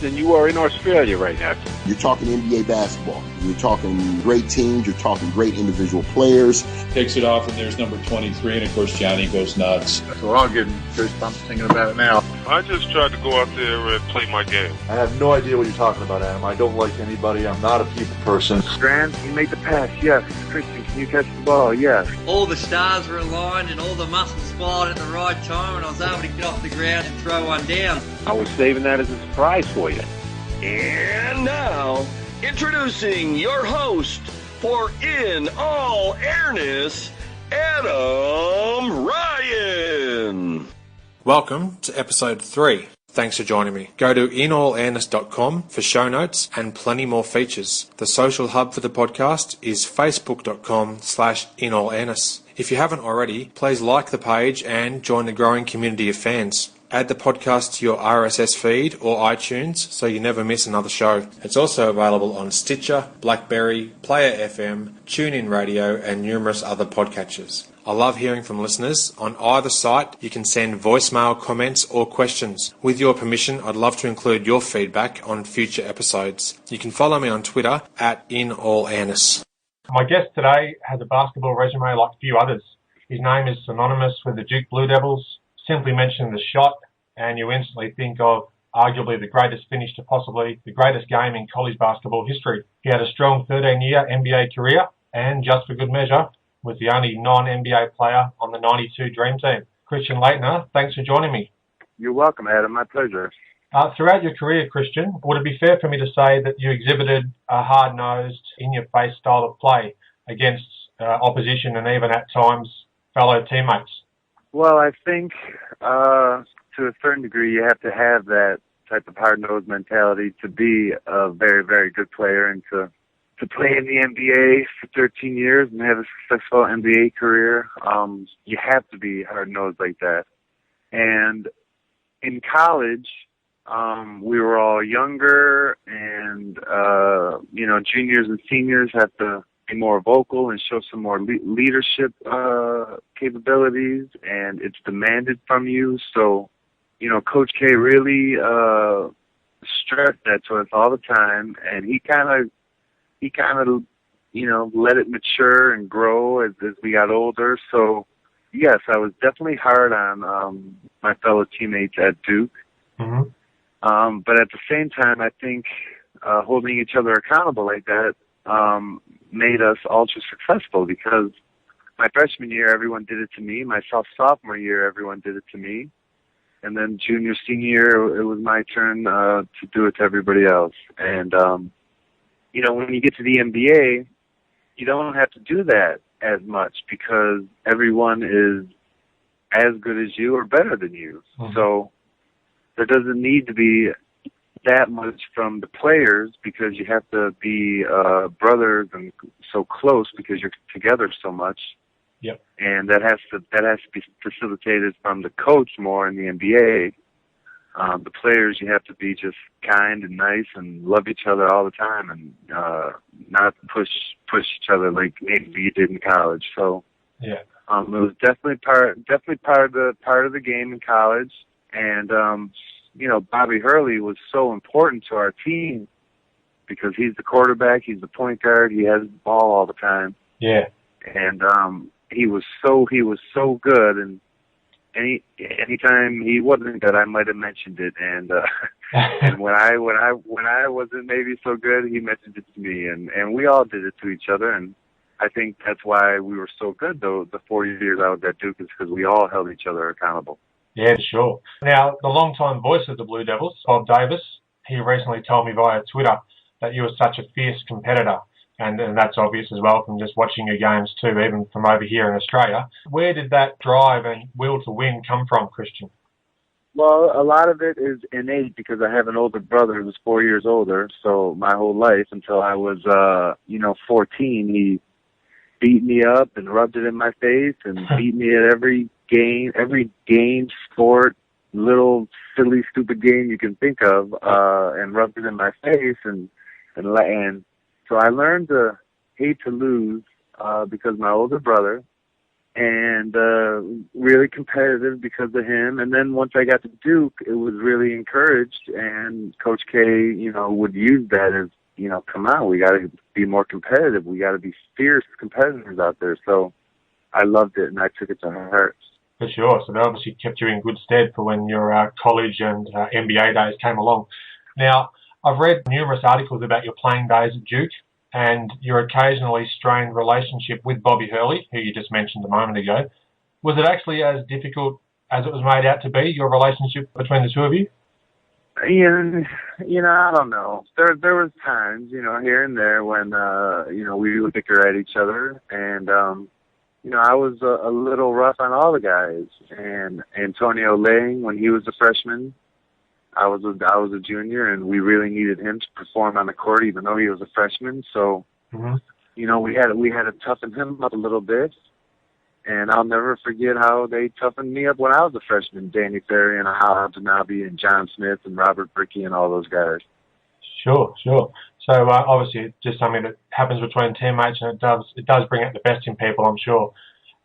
than you are in Australia right now. You're talking NBA basketball. You're talking great teams. You're talking great individual players. Takes it off, and there's number 23, and of course Johnny goes nuts. So I'll get goosebumps thinking about it now. I just tried to go out there and play my game. I have no idea what you're talking about, Adam. I don't like anybody. I'm not a people person. Grant, you make the pass. Yes. Christian, can you catch the ball? Yes. All the stars were aligned and all the muscles fired at the right time, and I was able to get off the ground and throw one down. I was saving that as a surprise for you. And now, introducing your host for In All Airness, Adam Ryan. Welcome to episode 3. Thanks for joining me. Go to inallairness.com for show notes and plenty more features. The social hub for the podcast is facebook.com/inallairness. If you haven't already, please like the page and join the growing community of fans. Add the podcast to your RSS feed or iTunes so you never miss another show. It's also available on Stitcher, BlackBerry, Player FM, TuneIn Radio, and numerous other podcatchers. I love hearing from listeners. On either site, you can send voicemail comments or questions. With your permission, I'd love to include your feedback on future episodes. You can follow me on Twitter @inallairness. My guest today has a basketball resume like a few others. His name is synonymous with the Duke Blue Devils. Simply mention the shot and you instantly think of arguably the greatest finish to possibly the greatest game in college basketball history. He had a strong 13-year NBA career and, just for good measure, was the only non-NBA player on the 92 Dream Team. Christian Laettner, thanks for joining me. You're welcome, Adam. My pleasure. Throughout your career, Christian, would it be fair for me to say that you exhibited a hard-nosed, in-your-face style of play against opposition and even at times fellow teammates? Well, I think to a certain degree you have to have that type of hard-nosed mentality to be a very, very good player and to play in the NBA for 13 years and have a successful NBA career. You have to be hard-nosed like that. And in college, we were all younger and, juniors and seniors have to be more vocal and show some more leadership capabilities, and it's demanded from you. So, Coach K really stressed that to us all the time, and he kind of let it mature and grow as we got older. So, yes, I was definitely hard on my fellow teammates at Duke. Mm-hmm. But at the same time, I think holding each other accountable like that made us ultra successful, because my freshman year, everyone did it to me. My sophomore year, everyone did it to me. And then junior, senior year, it was my turn to do it to everybody else. And, when you get to the NBA, you don't have to do that as much because everyone is as good as you or better than you. Mm-hmm. So there doesn't need to be that much from the players because you have to be brothers and so close because you're together so much. Yep. And that has to be facilitated from the coach more in the NBA. The players, you have to be just kind and nice and love each other all the time and not push each other like maybe you did in college. So yeah, it was definitely part of the game in college. And Bobby Hurley was so important to our team because he's the quarterback, he's the point guard, he has the ball all the time. Yeah. And he was so good, and anytime he wasn't good, I might have mentioned it. And and when I wasn't maybe so good, he mentioned it to me, and we all did it to each other. And I think that's why we were so good though the 4 years I was at Duke, is because we all held each other accountable. Yeah, sure. Now, the long-time voice of the Blue Devils, Bob Davis, he recently told me via Twitter that you were such a fierce competitor, and that's obvious as well from just watching your games too, even from over here in Australia. Where did that drive and will to win come from, Christian? Well, a lot of it is innate because I have an older brother who's 4 years older, so my whole life until I was, 14, he beat me up and rubbed it in my face and beat me at every game, sport, little silly, stupid game you can think of, and rubbed it in my face, and so I learned to hate to lose because my older brother, and really competitive because of him. And then once I got to Duke, it was really encouraged, and Coach K, would use that as, come on, we got to be more competitive. We got to be fierce competitors out there. So I loved it, and I took it to heart. For sure. So that obviously kept you in good stead for when your college and NBA days came along. Now, I've read numerous articles about your playing days at Duke and your occasionally strained relationship with Bobby Hurley, who you just mentioned a moment ago. Was it actually as difficult as it was made out to be, your relationship between the two of you? I don't know. There was times, here and there when, we would bicker at each other, and, I was a little rough on all the guys. And Antonio Lang, when he was a freshman, I was a junior, and we really needed him to perform on the court, even though he was a freshman. So, we had to toughen him up a little bit. And I'll never forget how they toughened me up when I was a freshman. Danny Ferry and Al Abdinabi and John Smith and Robert Brickey and all those guys. Sure. So obviously it's just something that happens between teammates, and it does bring out the best in people, I'm sure.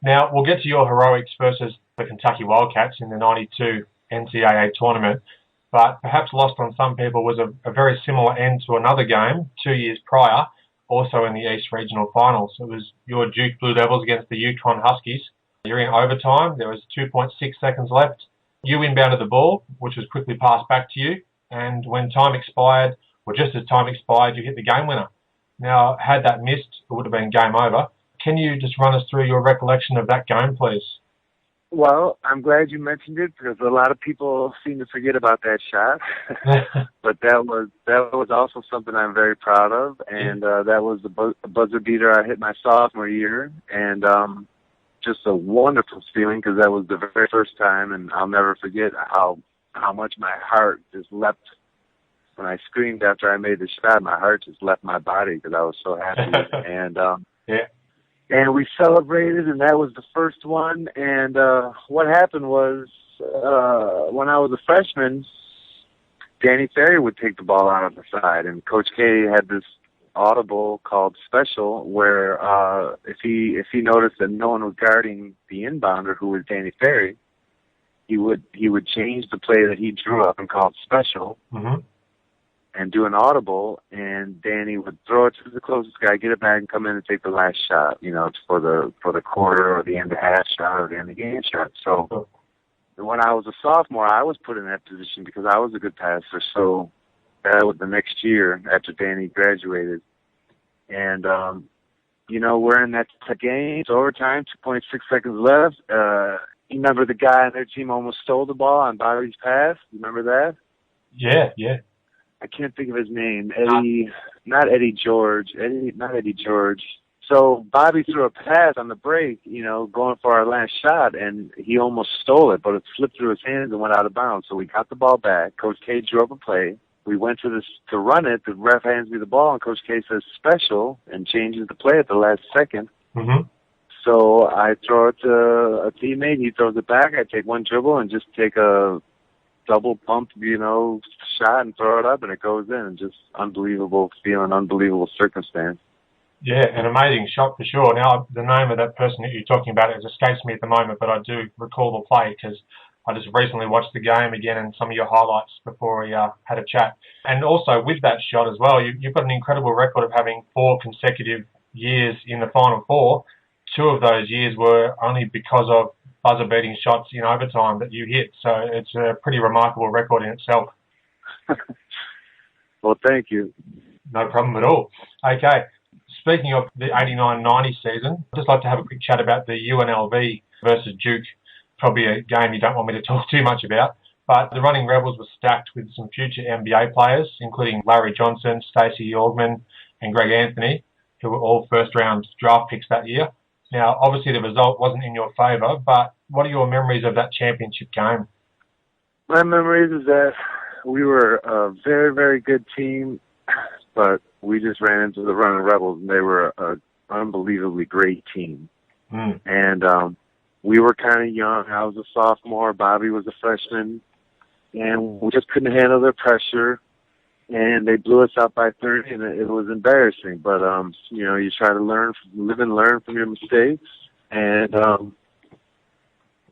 Now, we'll get to your heroics versus the Kentucky Wildcats in the 92 NCAA tournament, but perhaps lost on some people was a very similar end to another game 2 years prior, also in the East Regional Finals. It was your Duke Blue Devils against the Yukon Huskies. You're in overtime. There was 2.6 seconds left. You inbounded the ball, which was quickly passed back to you, and when time expired, or just as time expired, you hit the game winner. Now, had that missed, it would have been game over. Can you just run us through your recollection of that game, please? Well, I'm glad you mentioned it, because a lot of people seem to forget about that shot. But that was also something I'm very proud of, and that was the buzzer beater I hit my sophomore year, and just a wonderful feeling, because that was the very first time, and I'll never forget how much my heart just leapt when I screamed after I made the shot. My heart just left my body because I was so happy, and And we celebrated, and that was the first one. And what happened was, when I was a freshman, Danny Ferry would take the ball out on the side, and Coach K had this audible called special, where if he noticed that no one was guarding the inbounder, who was Danny Ferry, he would change the play that he drew up and called special. And do an audible, and Danny would throw it to the closest guy, get it back, and come in and take the last shot, for the quarter or the end of half shot or the end of game shot. So when I was a sophomore, I was put in that position because I was a good passer. So that was the next year after Danny graduated. And, we're in that game. It's overtime, 2.6 seconds left. You remember the guy on their team almost stole the ball on Bobby's pass? You remember that? Yeah. I can't think of his name. Not Eddie George. So Bobby threw a pass on the break, going for our last shot, and he almost stole it, but it slipped through his hands and went out of bounds. So we got the ball back. Coach K drew up a play. We went to run it. The ref hands me the ball, and Coach K says special and changes the play at the last second. So I throw it to a teammate. He throws it back. I take one dribble and just take a double pump, shot and throw it up, and it goes in. And just unbelievable feeling, unbelievable circumstance. Yeah, an amazing shot for sure. Now, the name of that person that you're talking about, it escapes me at the moment, but I do recall the play because I just recently watched the game again and some of your highlights before we had a chat. And also with that shot as well, you've got an incredible record of having 4 consecutive years in the Final Four. 2 of those years were only because of buzzer-beating shots in overtime that you hit. So it's a pretty remarkable record in itself. Well, thank you. No problem at all. Okay, speaking of the 89-90 season, I'd just like to have a quick chat about the UNLV versus Duke. Probably a game you don't want me to talk too much about, but the Running Rebels were stacked with some future NBA players, including Larry Johnson, Stacey Orgman, and Greg Anthony, who were all first-round draft picks that year. Now, obviously the result wasn't in your favour, but what are your memories of that championship game? My memories is that we were a very, very good team, but we just ran into the Running Rebels, and they were an unbelievably great team. And we were kind of young. I was a sophomore. Bobby was a freshman. And we just couldn't handle their pressure. And they blew us out by 30, and it was embarrassing. But, you try to live and learn from your mistakes. And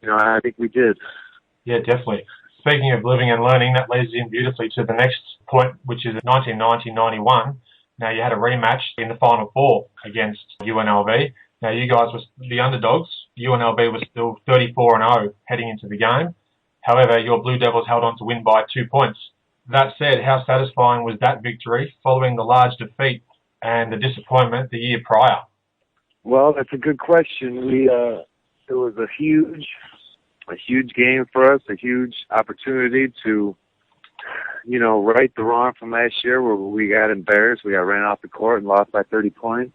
I think we did. Yeah, definitely. Speaking of living and learning, that leads in beautifully to the next point, which is 1990-91. Now, you had a rematch in the Final Four against UNLV. Now, you guys were the underdogs. UNLV was still 34-0 heading into the game. However, your Blue Devils held on to win by 2 points. That said, how satisfying was that victory following the large defeat and the disappointment the year prior? Well, that's a good question. It was a huge game for us, a huge opportunity to, right the wrong from last year where we got embarrassed. We got ran off the court and lost by 30 points.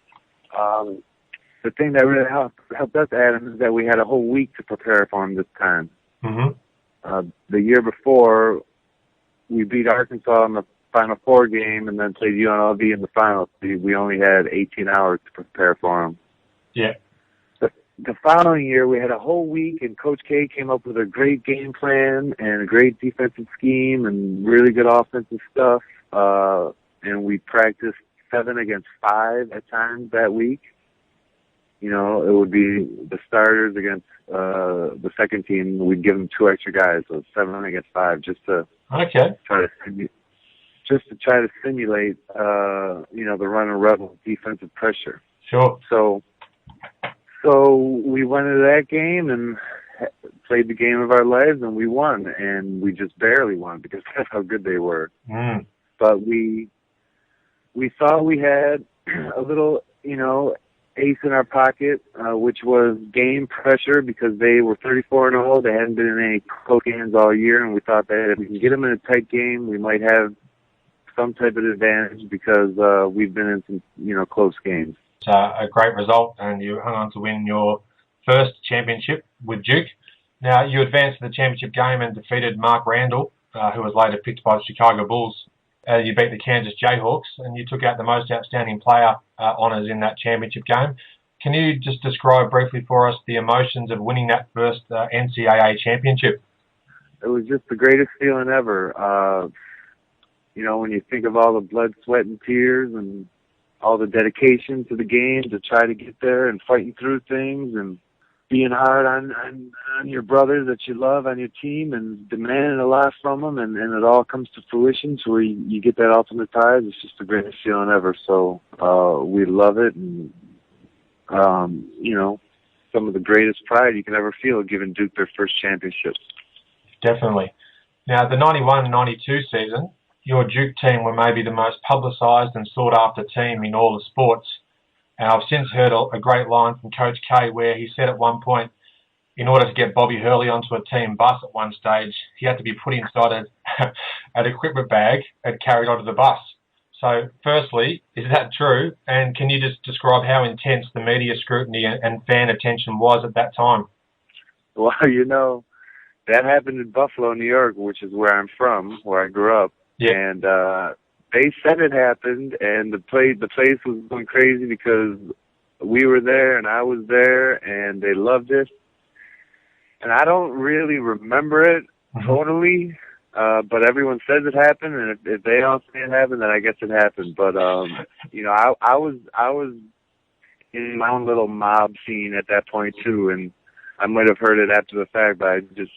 The thing that really helped us, Adam, is that we had a whole week to prepare for them this time. Mm-hmm. The year before, we beat Arkansas in the Final Four game and then played UNLV in the finals. We only had 18 hours to prepare for them. Yeah. The following year, we had a whole week, and Coach K came up with a great game plan and a great defensive scheme and really good offensive stuff. And we practiced 7 against 5 at times that week. It would be the starters against the second team. We'd give them 2 extra guys, so 7 against 5, just to try to simulate, the run and rebel defensive pressure. Sure. So we went into that game and played the game of our lives, and we won. And we just barely won because that's how good they were. Mm. But we thought we had a little, ace in our pocket, which was game pressure because they were 34-0. They hadn't been in any close games all year, and we thought that if we can get them in a tight game, we might have some type of advantage because we've been in some, close games. A great result, and you hung on to win your first championship with Duke. Now, you advanced to the championship game and defeated Mark Randall, who was later picked by the Chicago Bulls. You beat the Kansas Jayhawks, and you took out the most outstanding player honours in that championship game. Can you just describe briefly for us the emotions of winning that first NCAA championship? It was just the greatest feeling ever. When you think of all the blood, sweat, and tears and all the dedication to the game to try to get there and fighting through things and being hard on your brothers that you love on your team and demanding a lot from them, and it all comes to fruition to where you get that ultimate prize. It's just the greatest feeling ever. So we love it, and some of the greatest pride you can ever feel giving Duke their first championship. Definitely. Now, the 91-92 season, your Duke team were maybe the most publicised and sought-after team in all the sports. And I've since heard a great line from Coach K where he said at one point, in order to get Bobby Hurley onto a team bus at one stage, he had to be put inside an equipment bag and carried onto the bus. So, firstly, is that true? And can you just describe how intense the media scrutiny and fan attention was at that time? Well, that happened in Buffalo, New York, which is where I'm from, where I grew up. Yeah. And they said it happened, and the place was going crazy because we were there and I was there, and they loved it. And I don't really remember it totally, but everyone says it happened, and if they all say it happened, then I guess it happened. But I was in my own little mob scene at that point too, and I might have heard it after the fact, but I just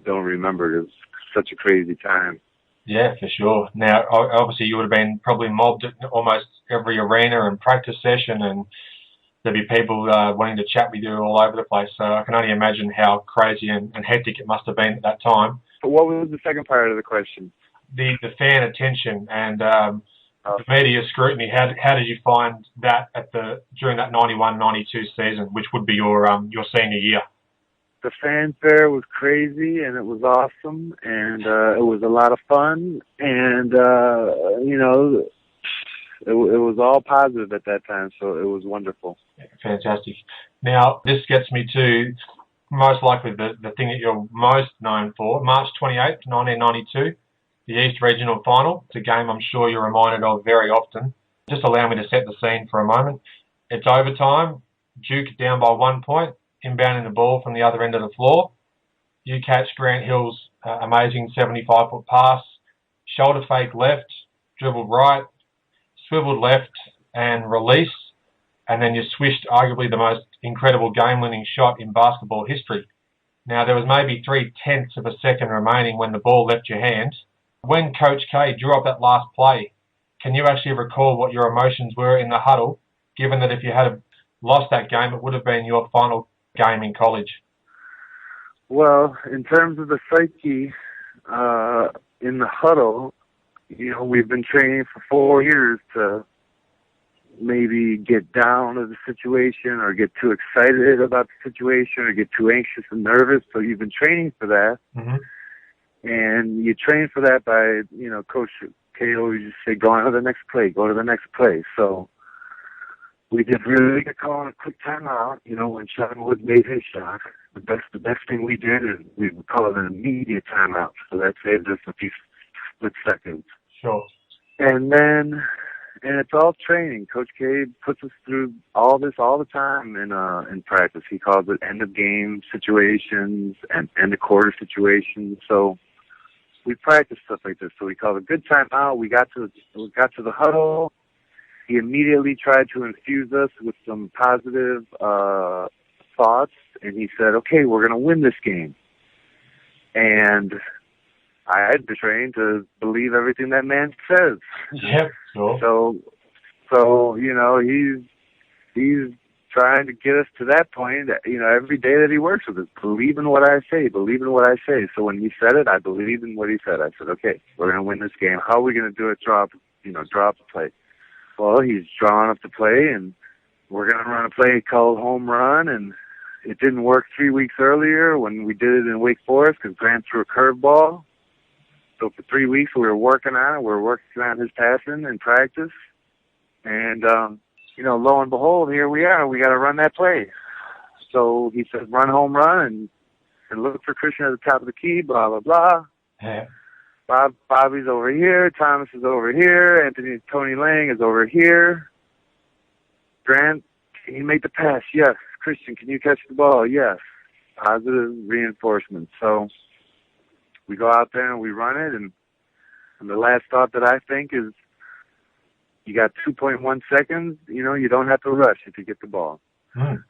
don't remember. It was such a crazy time. Yeah, for sure. Now, obviously, you would have been probably mobbed at almost every arena and practice session, and there'd be people wanting to chat with you all over the place. So I can only imagine how crazy and hectic it must have been at that time. But what was the second part of the question? The fan attention and the media scrutiny. How did you find that during that 91-92 season, which would be your senior year? The fanfare was crazy, and it was awesome, and it was a lot of fun, and it was all positive at that time, so it was wonderful. Yeah, fantastic. Now, this gets me to most likely the thing that you're most known for. March 28th, 1992, the East Regional Final. It's a game I'm sure you're reminded of very often. Just allow me to set the scene for a moment. It's overtime, Duke down by 1 point, inbounding the ball from the other end of the floor. You catch Grant Hill's amazing 75-foot pass, shoulder fake left, dribbled right, swiveled left, and release, and then you swished arguably the most incredible game-winning shot in basketball history. Now, there was maybe 0.3 of a second remaining when the ball left your hand. When Coach K drew up that last play, can you actually recall what your emotions were in the huddle, given that if you had lost that game, it would have been your final game in college? Well, in terms of the psyche in the huddle, we've been training for 4 years to maybe get down to the situation or get too excited about the situation or get too anxious and nervous. So you've been training for that. Mm-hmm. And you train for that by, Coach K always just say, go on to the next play, go to the next play. So we did really good calling a quick timeout, when Sean Wood made his shot. The best thing we did is we would call it an immediate timeout. So that saved us a few split seconds. Sure. And it's all training. Coach K puts us through all this all the time in practice. He calls it end of game situations and end of quarter situations. So we practice stuff like this. So we called a good timeout. We got to the huddle. He immediately tried to infuse us with some positive thoughts, and he said, "Okay, we're going to win this game." And I had been trained to believe everything that man says. Yep, sure. So he's trying to get us to that point. Every day that he works with us, believe in what I say. So when he said it, I believed in what he said. I said, "Okay, we're going to win this game. How are we going to do it? Draw up the play." Well, he's drawing up the play, and we're going to run a play called home run, and it didn't work 3 weeks earlier when we did it in Wake Forest because Grant threw a curveball. So for 3 weeks we were working on it. We were working on his passing in practice. And, lo and behold, here we are. We got to run that play. So he said, run home run and look for Christian at the top of the key, blah, blah, blah. Yeah. Bobby's over here. Thomas is over here. Tony Lang is over here. Grant, can you make the pass? Yes. Christian, can you catch the ball? Yes. Positive reinforcement. So we go out there and we run it, and the last thought that I think is you got 2.1 seconds. You don't have to rush if you get the ball. Mm.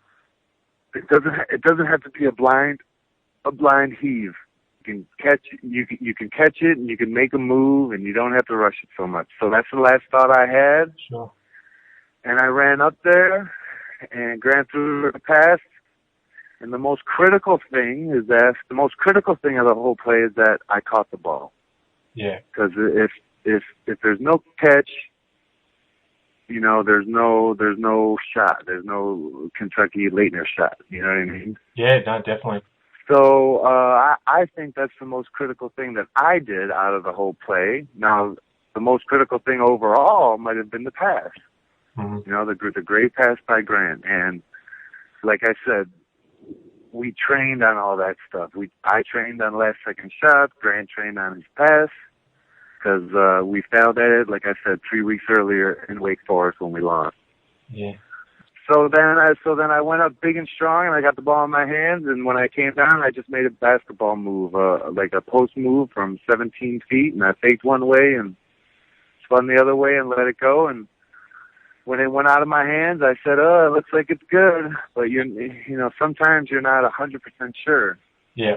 It doesn't have to be a blind heave. You can catch it and you can make a move and you don't have to rush it so much. So that's the last thought I had. Sure. And I ran up there and Grant threw the pass. And the most critical thing of the whole play is that I caught the ball. Yeah. Because if there's no catch, there's no shot. There's no Kentucky Laettner shot. You know what I mean? Yeah, no, definitely. So I think that's the most critical thing that I did out of the whole play. Now, the most critical thing overall might have been the pass. Mm-hmm. The great pass by Grant. And like I said, we trained on all that stuff. I trained on last second shots. Grant trained on his pass because we failed at it, like I said, 3 weeks earlier in Wake Forest when we lost. Yeah. So then I went up big and strong, and I got the ball in my hands. And when I came down, I just made a basketball move, like a post move from 17 feet, and I faked one way and spun the other way and let it go. And when it went out of my hands, I said, "Oh, it looks like it's good." But sometimes you're not 100% sure. Yeah.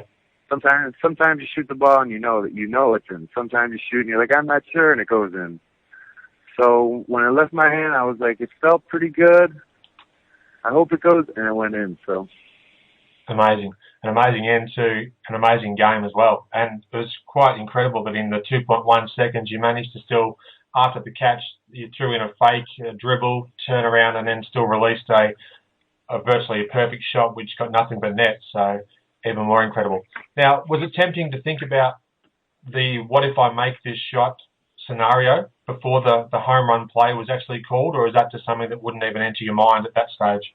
Sometimes you shoot the ball and you know it's in. Sometimes you shoot and you're like, "I'm not sure," and it goes in. So when it left my hand, I was like, it felt pretty good. I hope it goes, and it went in. So amazing, an amazing end to an amazing game as well. And it was quite incredible that in the 2.1 seconds you managed to still, after the catch, you threw in a fake, a dribble, turn around, and then still released a virtually a perfect shot, which got nothing but net. So even more incredible. Now, was it tempting to think about the "what if I make this shot" scenario before the home run play was actually called, or is that just something that wouldn't even enter your mind at that stage?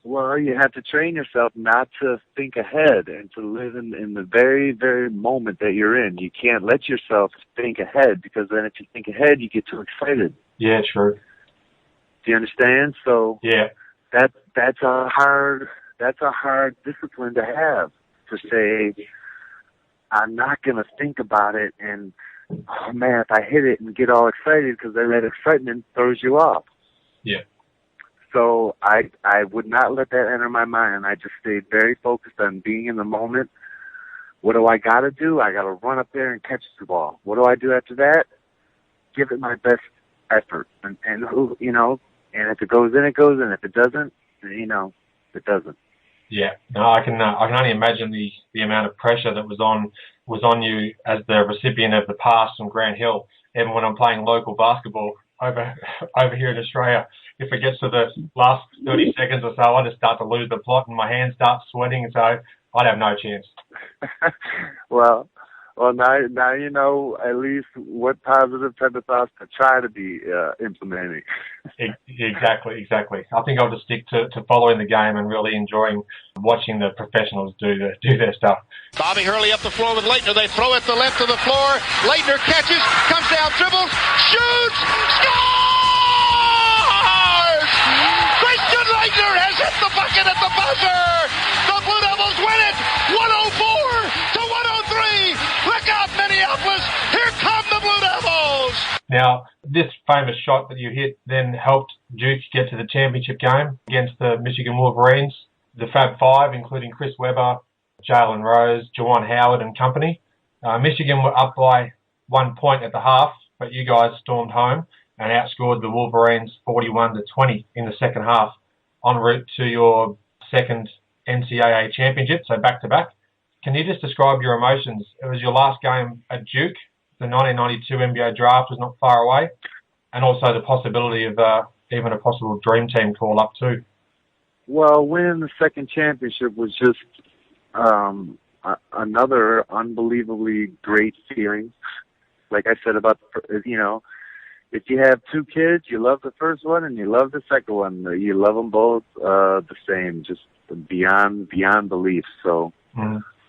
Well, you have to train yourself not to think ahead and to live in the very, very moment that you're in. You can't let yourself think ahead, because then if you think ahead, you get too excited. Yeah, true. Do you understand? So yeah, that's a hard discipline to have, to say, I'm not going to think about it, and oh man, if I hit it and get all excited, because that excitement throws you off. Yeah. So I would not let that enter my mind. I just stayed very focused on being in the moment. What do I got to do? I got to run up there and catch the ball. What do I do after that? Give it my best effort. And if it goes in, it goes in. If it doesn't, it doesn't. Yeah, no, I can only imagine the amount of pressure that was on you as the recipient of the pass from Grant Hill. Even when I'm playing local basketball over here in Australia, if it gets to the last 30 seconds or so, I just start to lose the plot and my hands start sweating, so I'd have no chance. Well, now you know at least what positive type of thoughts to try to be implementing. Exactly. I think I'll just stick to following the game and really enjoying watching the professionals do their stuff. Bobby Hurley up the floor with Laettner. They throw it the left of the floor. Laettner catches, comes down, dribbles, shoots, scores! Christian Laettner has hit the bucket at the buzzer. The Blue Devils win it, 104-103. Look out, Minneapolis! Here come the Blue Devils! Now, this famous shot that you hit then helped Duke get to the championship game against the Michigan Wolverines. The Fab Five, including Chris Webber, Jalen Rose, Juwan Howard and company. Michigan were up by 1 point at the half, but you guys stormed home and outscored the Wolverines 41-20 in the second half, en route to your second NCAA championship, so back-to-back. Can you just describe your emotions? It was your last game at Duke. The 1992 NBA draft was not far away, and also the possibility of even a possible dream team call-up too. Well, winning the second championship was just another unbelievably great feeling. Like I said about, if you have two kids, you love the first one and you love the second one. You love them both the same, just beyond belief. So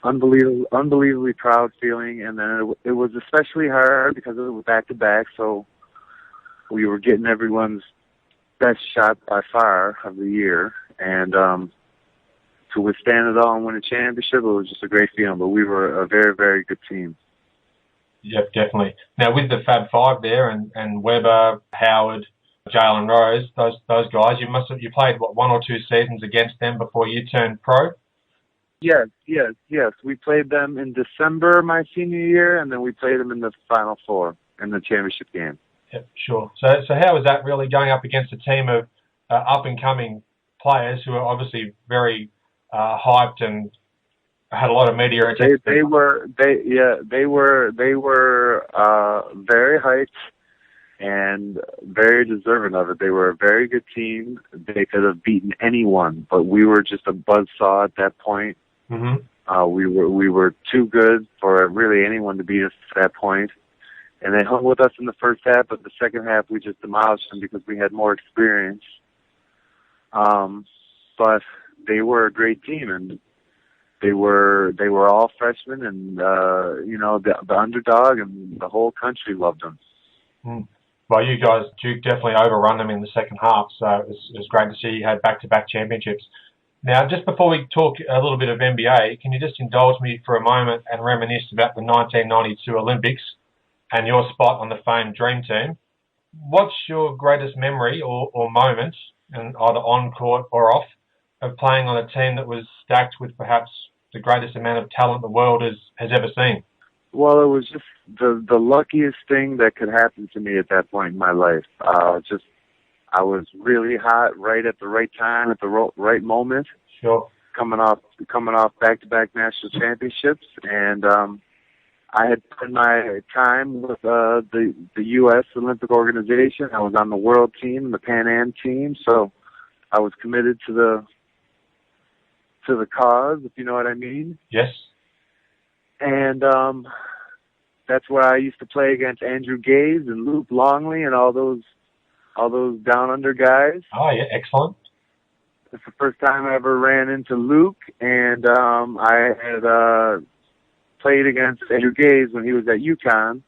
unbelievably proud feeling. And then it was especially hard because it was back-to-back, so we were getting everyone's best shot by far of the year. And to withstand it all and win a championship, it was just a great feeling. But we were a very, very good team. Yep, definitely. Now, with the Fab Five there and Webber, Howard, Jalen Rose, those guys, you played, one or two seasons against them before you turned pro? Yes. We played them in December my senior year, and then we played them in the Final Four in the championship game. Yep, sure. So how was that really going up against a team of up-and-coming players who are obviously very hyped and had a lot of media attention? They were very hyped and very deserving of it. They were a very good team. They could have beaten anyone, but we were just a buzzsaw at that point. Mm-hmm. We were too good for really anyone to beat us at that point. And they hung with us in the first half, but the second half we just demolished them because we had more experience. But they were a great team, and they were all freshmen, and the underdog, and the whole country loved them. Well, you guys, Duke definitely overrun them in the second half, so it was great to see you had back-to-back championships. Now, just before we talk a little bit of NBA, can you just indulge me for a moment and reminisce about the 1992 Olympics and your spot on the famed Dream Team? What's your greatest memory or moment, and either on court or off, of playing on a team that was stacked with perhaps the greatest amount of talent the world has ever seen? Well, it was just the luckiest thing that could happen to me at that point in my life. I was really hot right at the right time, at the right moment. Sure. Coming off back-to-back national championships, and I had put my time with the U.S. Olympic Organization. I was on the world team, the Pan Am team, so I was committed to the cause, if you know what I mean. Yes. And that's where I used to play against Andrew Gaze and Luke Longley and all those down under guys. Oh yeah, excellent. It's the first time I ever ran into Luke, and I had played against Andrew Gaze when he was at UConn,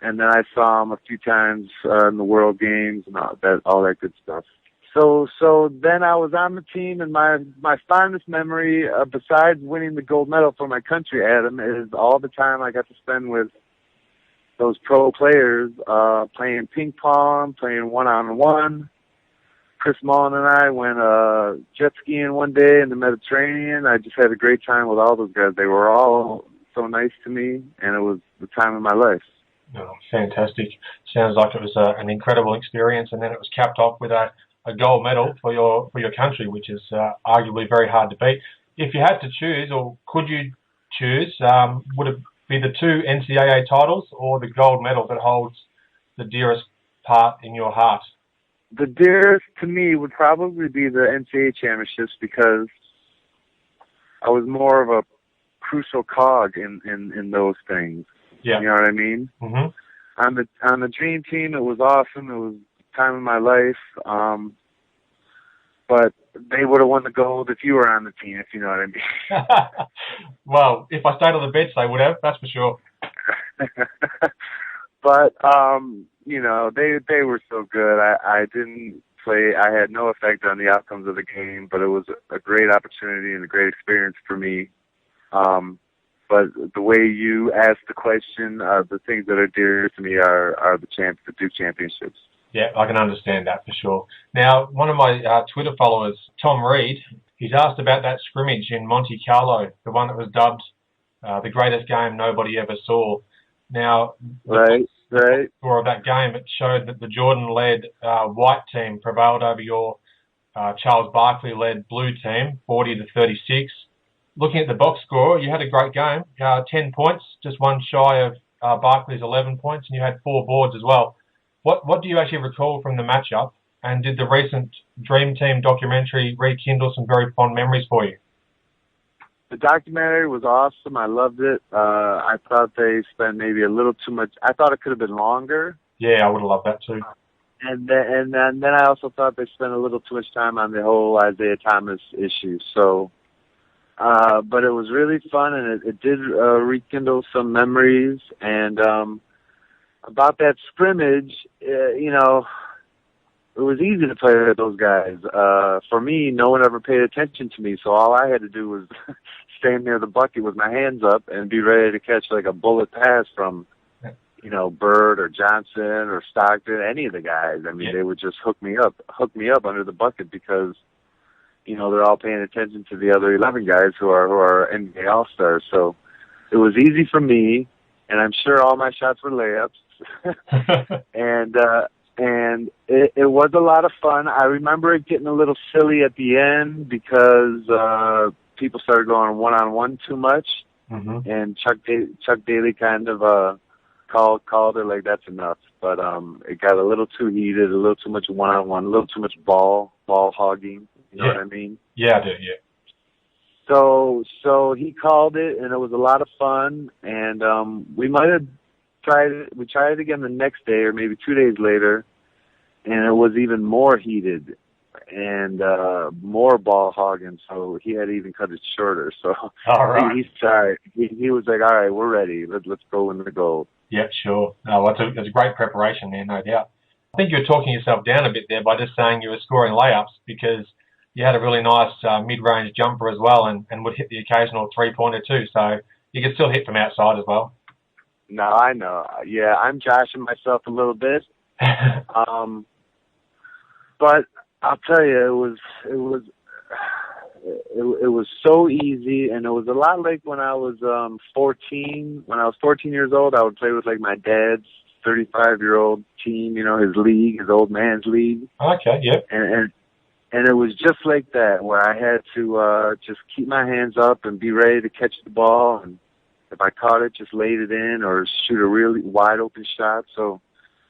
and then I saw him a few times in the World Games and all that good stuff. So then I was on the team, and my fondest memory, besides winning the gold medal for my country, Adam, is all the time I got to spend with those pro players, playing ping pong, playing one-on-one, Chris Mullen and I went jet skiing one day in the Mediterranean. I just had a great time with all those guys. They were all so nice to me, and it was the time of my life. Oh, fantastic. Sounds like it was an incredible experience, and then it was capped off with a gold medal for your country, which is arguably very hard to beat. If you had to choose, or could you choose, would it be the 2 NCAA titles or the gold medal that holds the dearest part in your heart? The dearest to me would probably be the NCAA championships, because I was more of a crucial cog in those things. Yeah. You know what I mean? Mm-hmm. On the dream team, it was awesome. It was the time of my life. But they would have won the gold if you were on the team, if you know what I mean. Well, if I stayed on the bench, they would have. That's for sure. But you know, they were so good. I didn't play. I had no effect on the outcomes of the game, but it was a great opportunity and a great experience for me. But the way you asked the question, the things that are dear to me are the Duke championships. Yeah, I can understand that for sure. Now, one of my Twitter followers, Tom Reed, he's asked about that scrimmage in Monte Carlo, the one that was dubbed the greatest game nobody ever saw. Now, right. Score of that game, it showed that the Jordan-led white team prevailed over your Charles Barkley-led blue team, 40-36. Looking at the box score, you had a great game, 10 points, just one shy of Barkley's 11 points, and you had 4 boards as well. What do you actually recall from the matchup, and did the recent Dream Team documentary rekindle some very fond memories for you? The documentary was awesome. I loved it. I thought they spent maybe a little too much. I thought it could have been longer. Yeah, I would have loved that too. And then I also thought they spent a little too much time on the whole Isaiah Thomas issue. So, but it was really fun, and it did rekindle some memories. And about that scrimmage, you know, it was easy to play with those guys. For me, no one ever paid attention to me, so all I had to do was stand near the bucket with my hands up and be ready to catch like a bullet pass from, you know, Bird or Johnson or Stockton, any of the guys. I mean, they would just hook me up under the bucket because, you know, they're all paying attention to the other 11 guys who are NBA All-Stars. So it was easy for me, and I'm sure all my shots were layups. And it was a lot of fun. I remember it getting a little silly at the end because people started going one-on-one too much, and Chuck Daly kind of called it like, that's enough. But it got a little too heated, a little too much one-on-one, a little too much ball hogging. You know what I mean? Yeah, I do, yeah. So he called it, and it was a lot of fun, and we might have tried it again the next day or maybe 2 days later, and it was even more heated and more ball hogging, so he had to even cut it shorter. So all right. He's sorry. He was like, all right, we're ready. Let's go in the goal. Yeah, sure. No, that's a great preparation there, no doubt. I think you're talking yourself down a bit there by just saying you were scoring layups, because you had a really nice mid-range jumper as well, and would hit the occasional three-pointer too, so you could still hit from outside as well. No, I know. Yeah, I'm joshing myself a little bit. But I'll tell you, it was so easy, and it was a lot like when I was 14. When I was 14 years old, I would play with like my dad's 35-year-old team, you know, his league, his old man's league. Okay, yep. And it was just like that, where I had to just keep my hands up and be ready to catch the ball, and if I caught it, just laid it in or shoot a really wide open shot. So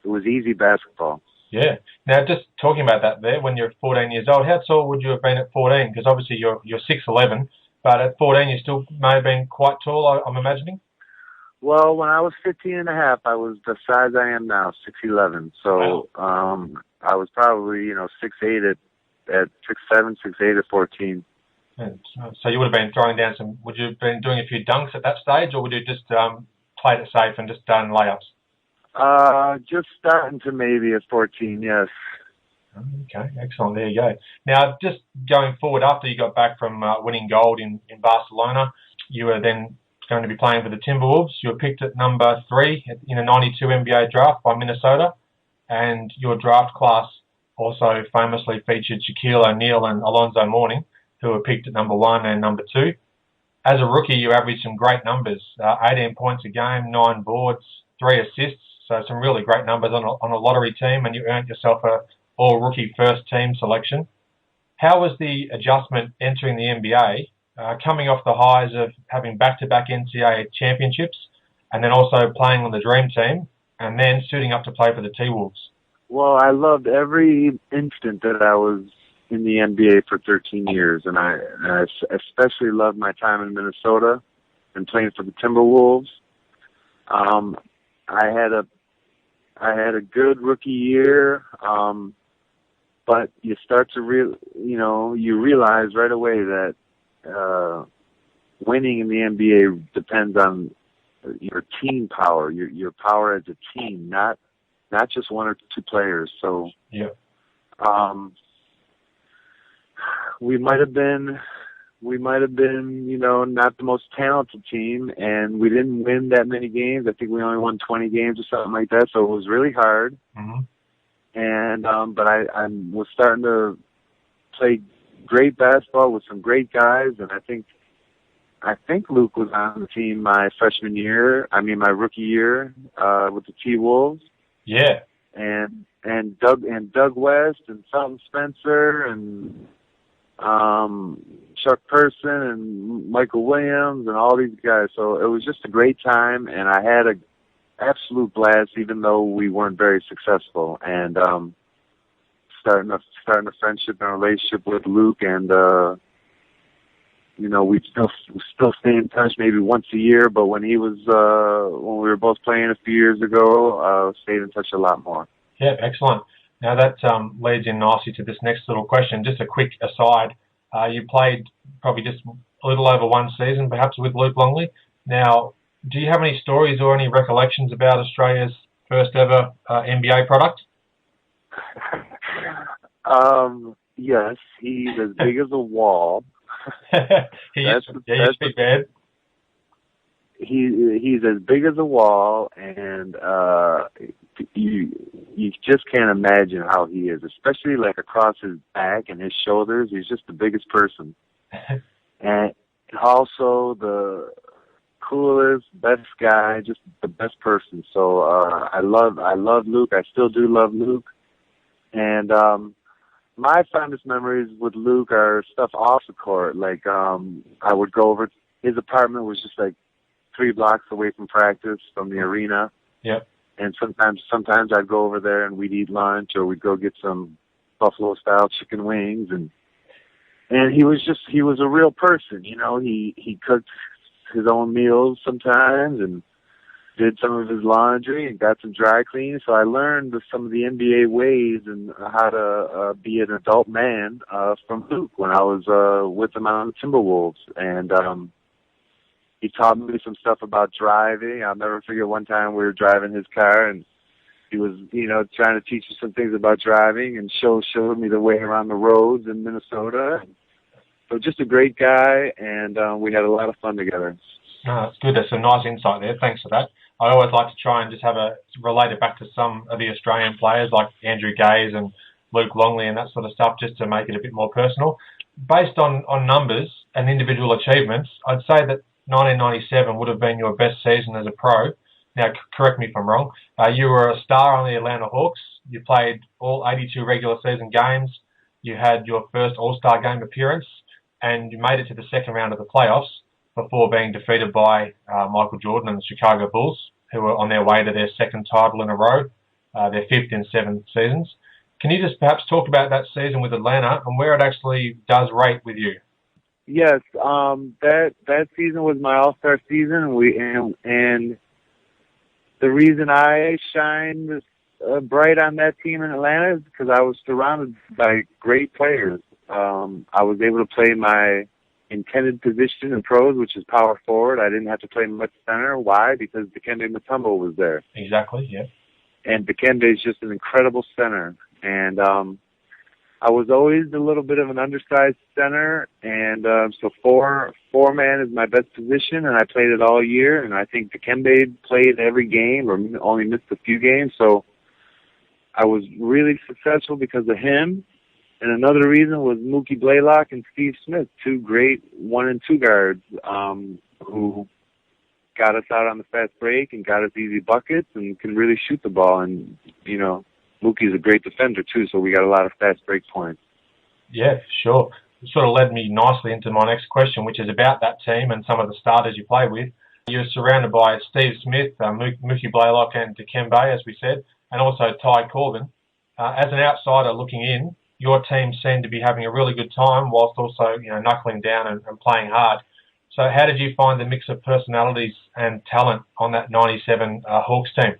it was easy basketball. Yeah. Now, just talking about that there, when you're 14 years old, how tall would you have been at 14? Because obviously you're 6'11", but at 14 you still may have been quite tall, I'm imagining. Well, when I was 15 and a half, I was the size I am now, 6'11". So I was probably, 6'8" at 6'7", 6'8" at 14. And so you would have been throwing down would you have been doing a few dunks at that stage, or would you just played it safe and just done layups? Just starting to maybe at 14, yes. Okay, excellent. There you go. Now, just going forward, after you got back from winning gold in Barcelona, you were then going to be playing for the Timberwolves. You were picked at number 3 in a 92 NBA draft by Minnesota, and your draft class also famously featured Shaquille O'Neal and Alonzo Mourning, who were picked at number 1 and number 2. As a rookie, you averaged some great numbers, 18 points a game, 9 boards, 3 assists, so some really great numbers on a lottery team, and you earned yourself a all-rookie first-team selection. How was the adjustment entering the NBA, coming off the highs of having back-to-back NCAA championships, and then also playing on the Dream Team, and then suiting up to play for the T-Wolves? Well, I loved every instant that I was in the NBA for 13 years, and I especially loved my time in Minnesota and playing for the Timberwolves. I had a good rookie year, but you start to you realize right away that winning in the NBA depends on your team power, your power as a team, not just one or two players. So yeah. We might have been, not the most talented team, and we didn't win that many games. I think we only won 20 games or something like that, so it was really hard. Mm-hmm. And but I was starting to play great basketball with some great guys, and I think Luke was on the team my rookie year with the T-Wolves. Yeah. And Doug West and Felton Spencer and Chuck Person and Michael Williams and all these guys. So it was just a great time, and I had an absolute blast, even though we weren't very successful. And starting a friendship and a relationship with Luke, and we still stay in touch maybe once a year. But when we were both playing a few years ago, stayed in touch a lot more. Yeah, excellent. Now that leads in nicely to this next little question. Just a quick aside. You played probably just a little over one season, perhaps, with Luke Longley. Now, do you have any stories or any recollections about Australia's first ever NBA product? Yes, he's as big as a wall. You speak bad. He's as big as a wall, and you just can't imagine how he is, especially like across his back and his shoulders. He's just the biggest person, and also the coolest, best guy, just the best person. So I love Luke. I still do love Luke, and my fondest memories with Luke are stuff off the court. Like I would go over. His apartment was just like 3 blocks away from practice, from the arena. Yep. And sometimes I'd go over there and we'd eat lunch, or we'd go get some Buffalo style chicken wings, and he was a real person, he cooked his own meals sometimes and did some of his laundry and got some dry cleaning. So I learned some of the NBA ways and how to be an adult man from Luke when I was with him on the Timberwolves. And he taught me some stuff about driving. I'll never forget one time we were driving his car, and he was, trying to teach me some things about driving and showed me the way around the roads in Minnesota. So just a great guy, and we had a lot of fun together. No, that's good. That's some nice insight there. Thanks for that. I always like to try and just relate it back to some of the Australian players like Andrew Gaze and Luke Longley and that sort of stuff, just to make it a bit more personal. Based on numbers and individual achievements, I'd say that 1997 would have been your best season as a pro. Now, correct me if I'm wrong. You were a star on the Atlanta Hawks. You played all 82 regular season games. You had your first All-Star game appearance, and you made it to the second round of the playoffs before being defeated by Michael Jordan and the Chicago Bulls, who were on their way to their second title in a row, their fifth in 7 seasons. Can you just perhaps talk about that season with Atlanta and where it actually does rate with you? Yes, that season was my All-Star season. And the reason I shined bright on that team in Atlanta is because I was surrounded by great players. I was able to play my intended position in pros, which is power forward. I didn't have to play much center. Why? Because Dikembe Mutombo was there. Exactly, yeah. And Dikembe is just an incredible center. And I was always a little bit of an undersized center, and so four-man is my best position, and I played it all year, and I think Dikembe played every game or only missed a few games. So I was really successful because of him. And another reason was Mookie Blaylock and Steve Smith, two great 1 and 2 guards who got us out on the fast break and got us easy buckets and can really shoot the ball. And, you know, Mookie's a great defender too, so we got a lot of fast break points. Yeah, sure. It sort of led me nicely into my next question, which is about that team and some of the starters you played with. You're surrounded by Steve Smith, Mookie Blaylock and Dikembe, as we said, and also Ty Corbin. As an outsider looking in, your team seemed to be having a really good time whilst also, you know, knuckling down and playing hard. So how did you find the mix of personalities and talent on that 97 Hawks team?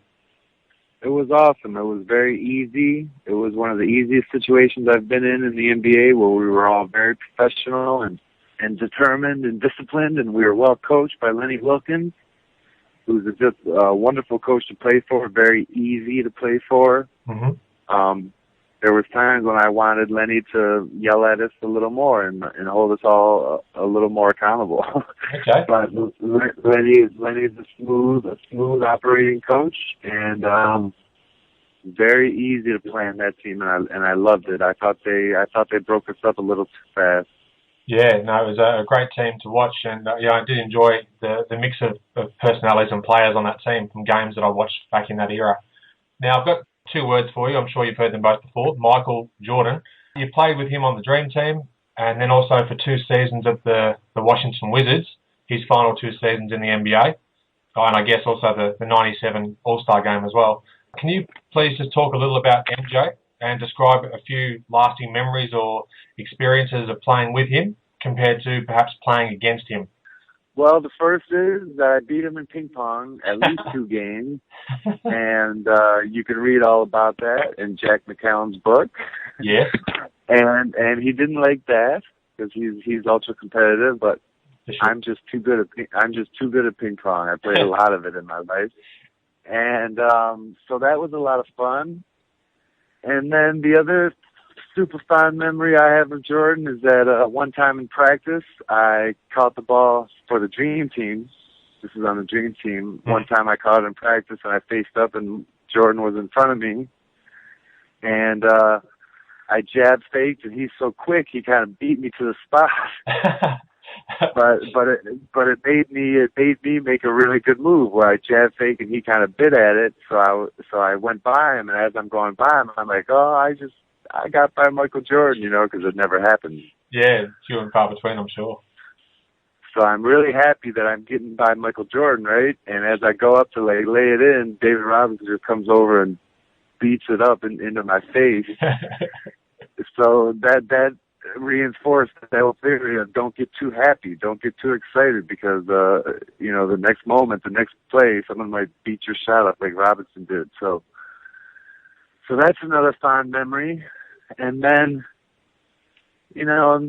It was awesome. It was very easy. It was one of the easiest situations I've been in the NBA, where we were all very professional and determined and disciplined, and we were well coached by Lenny Wilkins, who's just a wonderful coach to play for, very easy to play for. Mm-hmm. There was times when I wanted Lenny to yell at us a little more and hold us all a little more accountable. Okay. But Lenny's a smooth operating coach, and very easy to play on that team, and I loved it. I thought they broke us up a little too fast. Yeah, no, it was a great team to watch, and yeah, I did enjoy the mix of personalities and players on that team from games that I watched back in that era. Now, I've got 2 words for you. I'm sure you've heard them both before. Michael Jordan. You played with him on the Dream Team, and then also for 2 seasons at the Washington Wizards, his final 2 seasons in the NBA, and I guess also the 97 All-Star game as well. Can you please just talk a little about MJ and describe a few lasting memories or experiences of playing with him compared to perhaps playing against him? Well, the first is that I beat him in ping pong at least 2 games, and you can read all about that in Jack McCallum's book. Yes. And he didn't like that because he's ultra competitive, but sure. I'm just too good at ping pong. I played a lot of it in my life, and so that was a lot of fun. And then the other super fond memory I have of Jordan is that one time in practice, I caught the ball for the Dream Team. This is on the Dream Team. Mm-hmm. One time I caught it in practice, and I faced up, and Jordan was in front of me. And I jab faked, and he's so quick, he kind of beat me to the spot. but it made me make a really good move where I jab fake, and he kind of bit at it. So I went by him, and as I'm going by him, I'm like, oh, I got by Michael Jordan, you know, because it never happened. Yeah, few and far between, I'm sure. So I'm really happy that I'm getting by Michael Jordan, right? And as I go up to lay it in, David Robinson just comes over and beats it up into my face. So that reinforced the whole theory of don't get too happy, don't get too excited, because you know, the next moment, the next play, someone might beat your shot up like Robinson did. So that's another fond memory. And then, you know,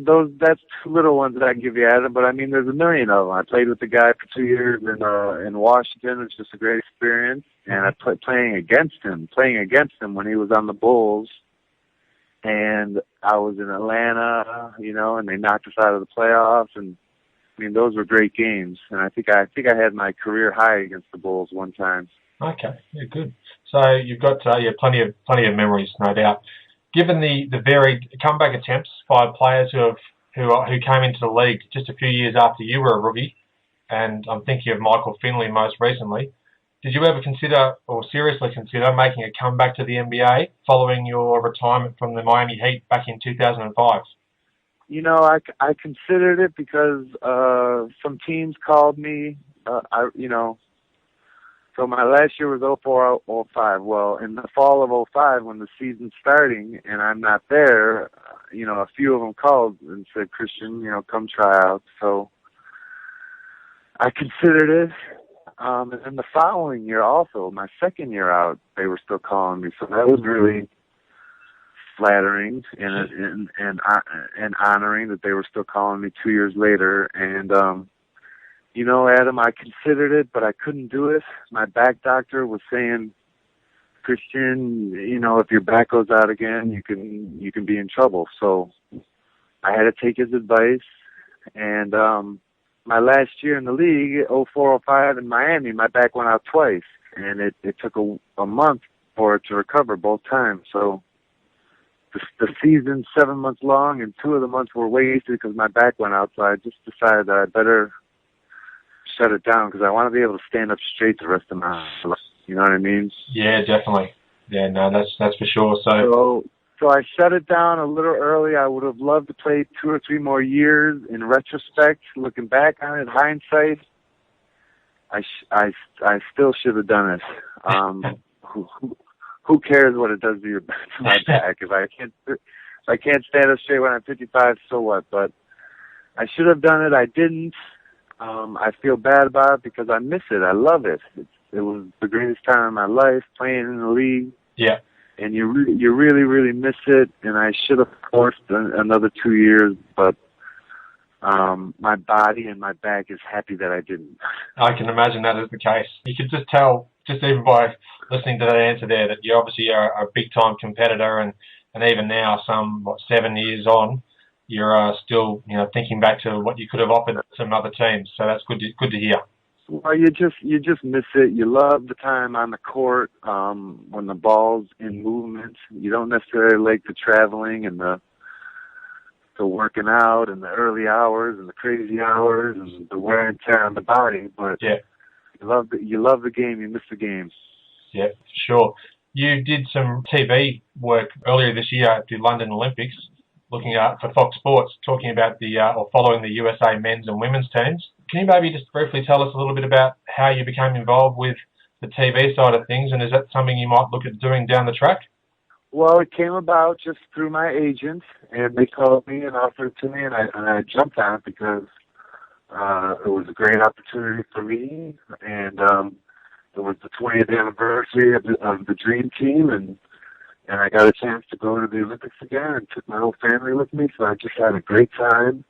that's 2 little ones that I can give you, Adam, but I mean, there's a million of them. I played with the guy for 2 years in Washington. It's just a great experience. And I playing against him when he was on the Bulls. And I was in Atlanta, you know, and they knocked us out of the playoffs. And I mean, those were great games. And I think I had my career high against the Bulls one time. Okay, yeah, good. So you've got plenty of memories, no doubt. Given the varied comeback attempts by players who came into the league just a few years after you were a rookie, and I'm thinking of Michael Finley most recently, did you ever consider or seriously consider making a comeback to the NBA following your retirement from the Miami Heat back in 2005? You know, I considered it because some teams called me. So my last year was 04-05. Well, in the fall of 05, when the season's starting and I'm not there, you know, a few of them called and said, Christian, you know, come try out. So I considered it. And then the following year also, my second year out, they were still calling me. So that was really flattering and honoring that they were still calling me 2 years later. And, you know, Adam, I considered it, but I couldn't do it. My back doctor was saying, Christian, you know, if your back goes out again, you can be in trouble. So I had to take his advice. And my last year in the league, 04-05 in Miami, my back went out twice. And it took a month for it to recover both times. So the season's 7 months long, and 2 of the months were wasted because my back went out. So I just decided that I better shut it down because I want to be able to stand up straight the rest of my life. You know what I mean? Yeah, definitely. Yeah, no, that's for sure. So I shut it down a little early. I would have loved to play 2 or 3 more years. In retrospect, looking back on it, hindsight, I still should have done it. Who cares what it does to my back? If I can't stand up straight when I'm 55, so what? But I should have done it. I didn't. I feel bad about it because I miss it. I love it. It was the greatest time of my life playing in the league. Yeah. And you really, really miss it. And I should have forced another 2 years, but my body and my back is happy that I didn't. I can imagine that is the case. You could just tell, just even by listening to that answer there, that you obviously are a big-time competitor, and even now, 7 years on, you're still, thinking back to what you could have offered some other teams. So that's good to hear. Well, you just miss it. You love the time on the court when the ball's in movement. You don't necessarily like the traveling and the working out and the early hours and the crazy hours and the wear and tear on the body. But yeah, you love the game. You miss the game. Yeah, sure. You did some TV work earlier this year at the London Olympics, looking for Fox Sports, talking about or following the USA men's and women's teams. Can you maybe just briefly tell us a little bit about how you became involved with the TV side of things, and is that something you might look at doing down the track? Well, it came about just through my agent, and they called me and offered it to me, and I jumped on it because it was a great opportunity for me, and it was the 20th anniversary of the Dream Team, and I got a chance to go to the Olympics again and took my whole family with me, so I just had a great time.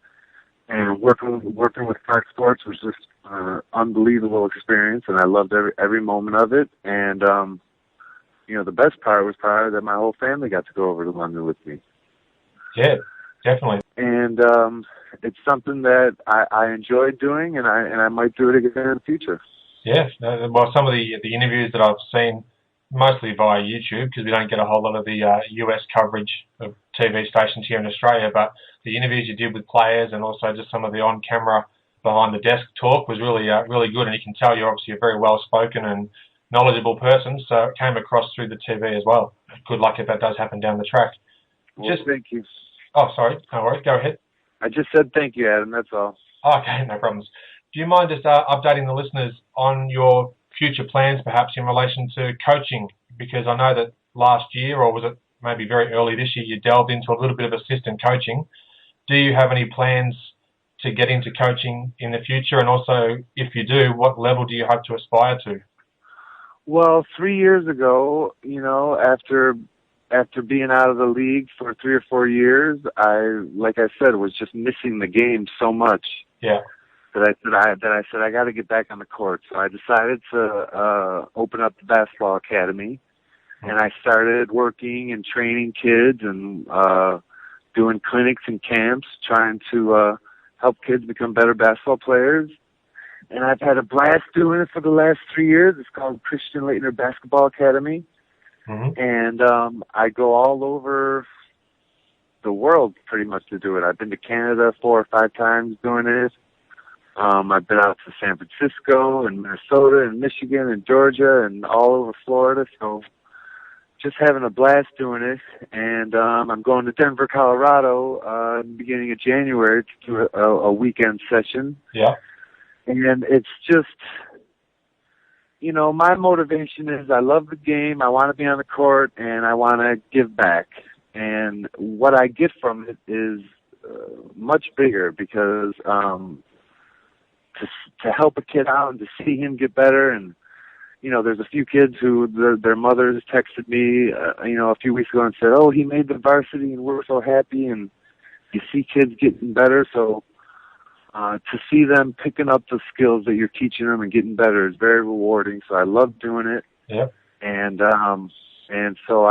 And working with Fox Sports was just an unbelievable experience, and I loved every moment of it. And the best part was probably that my whole family got to go over to London with me. Yeah, definitely. And it's something that I enjoyed doing, and I might do it again in the future. Yeah, well, some of the interviews that I've seen, mostly via YouTube, because we don't get a whole lot of the US coverage of TV stations here in Australia, but the interviews you did with players and also just some of the on-camera, behind-the-desk talk was really good, and you can tell you're obviously a very well-spoken and knowledgeable person, so it came across through the TV as well. Good luck if that does happen down the track. Well, thank you. Oh, sorry, no worries, go ahead. I just said thank you, Adam, that's all. Okay, no problems. Do you mind just updating the listeners on your future plans, perhaps in relation to coaching? Because I know that last year, or was it maybe very early this year, you delved into a little bit of assistant coaching. Do you have any plans to get into coaching in the future? And also, if you do, what level do you hope to aspire to? Well, 3 years ago, after being out of the league for 3 or 4 years, like I said, was just missing the game so much. Yeah. That I said I got to get back on the court. So I decided to open up the basketball academy, and I started working and training kids and doing clinics and camps, trying to help kids become better basketball players. And I've had a blast doing it for the last 3 years. It's called Christian Laettner Basketball Academy, and I go all over the world pretty much to do it. I've been to Canada 4 or 5 times doing it. I've been out to San Francisco and Minnesota and Michigan and Georgia and all over Florida, so just having a blast doing it. And I'm going to Denver, Colorado in the beginning of January to do a weekend session. Yeah. And it's just, my motivation is I love the game, I want to be on the court, and I want to give back. And what I get from it is much bigger because to help a kid out and to see him get better. And there's a few kids who their mothers texted me a few weeks ago and said, oh, he made the varsity and we're so happy. And you see kids getting better, so to see them picking up the skills that you're teaching them and getting better is very rewarding. So I love doing it. Yeah. And so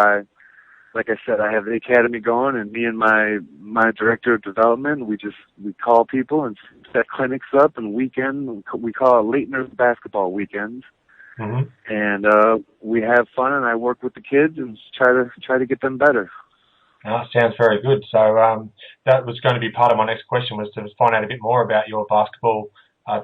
like I said, I have the academy going, and me and my director of development, we call people and set clinics up and we call it Laettner's Basketball Weekends. and we have fun, and I work with the kids and try to get them better. That sounds very good. So that was going to be part of my next question, was to find out a bit more about your basketball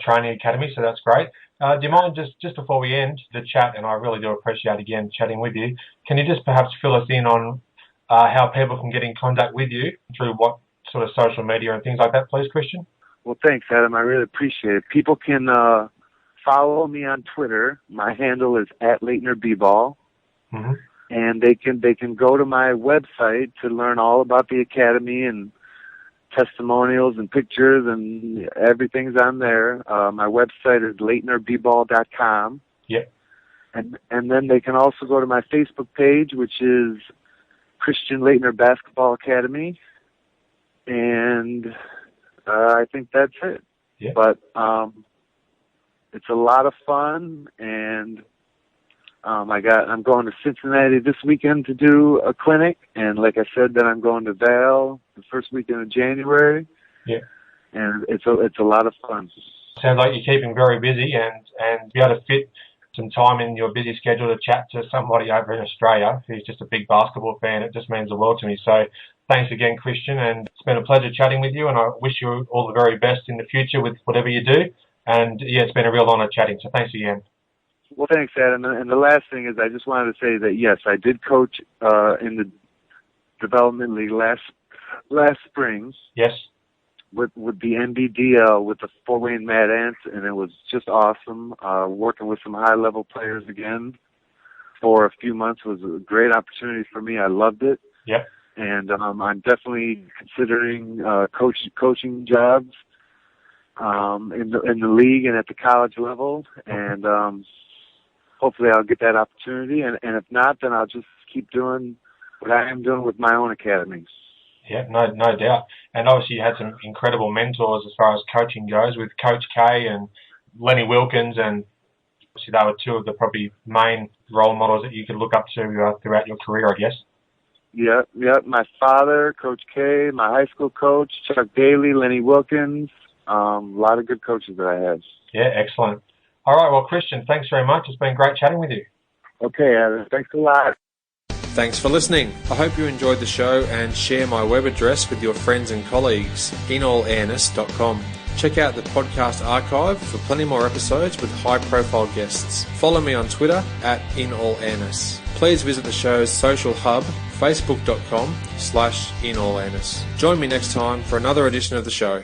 training academy. So that's great. Do you mind just before we end the chat, and I really do appreciate again chatting with you, can you just perhaps fill us in on how people can get in contact with you through what sort of social media and things like that, please, Christian? Well, thanks, Adam. I really appreciate it. People can follow me on Twitter. My handle is @LaettnerBball. And they can go to my website to learn all about the academy, and testimonials and pictures and everything's on there. My website is LaettnerBball.com. Yep. And then they can also go to my Facebook page, which is Christian Laettner Basketball Academy. And I think that's it. Yeah. But it's a lot of fun, and I'm going to Cincinnati this weekend to do a clinic, and like I said, then I'm going to Vail the first weekend of January. Yeah. And it's a lot of fun. Sounds like you're keeping very busy, and be able to fit some time in your busy schedule to chat to somebody over in Australia who's just a big basketball fan. It just means the world to me. So thanks again, Christian, and it's been a pleasure chatting with you, and I wish you all the very best in the future with whatever you do. And yeah, it's been a real honour chatting, so thanks again. Well, thanks, Adam. And the last thing is, I just wanted to say that yes, I did coach in the development league last spring. Yes. With the NBDL, with the Fort Wayne Mad Ants, and it was just awesome. Working with some high-level players again for a few months was a great opportunity for me. I loved it. Yep. And I'm definitely considering coaching jobs in the league and at the college level, and hopefully I'll get that opportunity. And if not, then I'll just keep doing what I am doing with my own academy. Yeah, no doubt. And obviously you had some incredible mentors as far as coaching goes, with Coach K and Lenny Wilkins, and obviously they were two of the probably main role models that you could look up to throughout your career, I guess. Yeah. My father, Coach K, my high school coach, Chuck Daly, Lenny Wilkins, a lot of good coaches that I had. Yeah, excellent. All right, well, Christian, thanks very much. It's been great chatting with you. Okay, Adam, thanks a lot. Thanks for listening. I hope you enjoyed the show, and share my web address with your friends and colleagues, inallairness.com. Check out the podcast archive for plenty more episodes with high-profile guests. Follow me on Twitter @inallairness. Please visit the show's social hub, facebook.com/inallairness. Join me next time for another edition of the show.